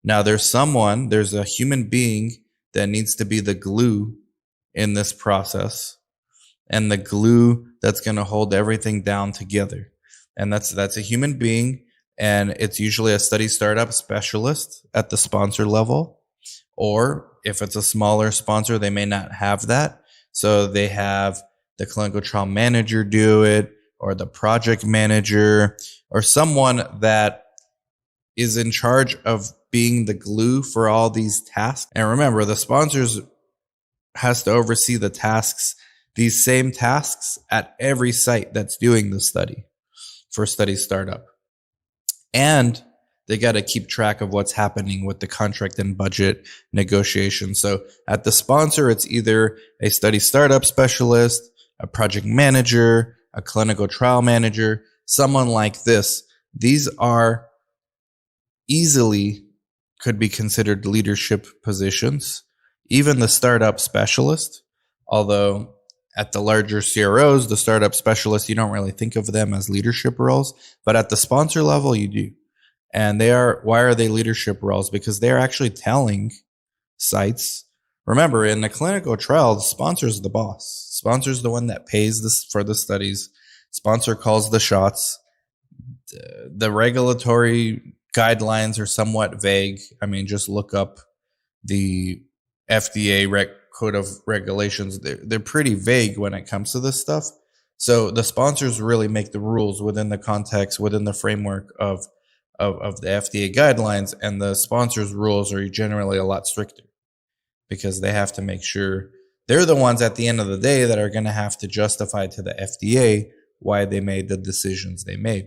Now there's a human being that needs to be the glue in this process, and the glue that's going to hold everything down together. And that's a human being, and it's usually a study startup specialist at the sponsor level. Or if it's a smaller sponsor, they may not have that. So they have the clinical trial manager do it, or the project manager, or someone that is in charge of being the glue for all these tasks. And remember, the sponsors has to oversee the tasks, these same tasks at every site that's doing the study for study startup. And they got to keep track of what's happening with the contract and budget negotiation. So at the sponsor, it's either a study startup specialist, a project manager, a clinical trial manager, someone like this. These are easily could be considered leadership positions. Even the startup specialist, although at the larger CROs, the startup specialists, you don't really think of them as leadership roles, but at the sponsor level, you do. And why are they leadership roles? Because they're actually telling sites. Remember, in the clinical trial, the sponsor is the boss. Sponsor is the one that pays this for the studies. Sponsor calls the shots. The regulatory guidelines are somewhat vague. I mean, just look up the FDA code of regulations. They're pretty vague when it comes to this stuff. So the sponsors really make the rules within the context, within the framework of the FDA guidelines, and the sponsors' rules are generally a lot stricter because they have to make sure they're the ones at the end of the day that are going to have to justify to the FDA why they made the decisions they made.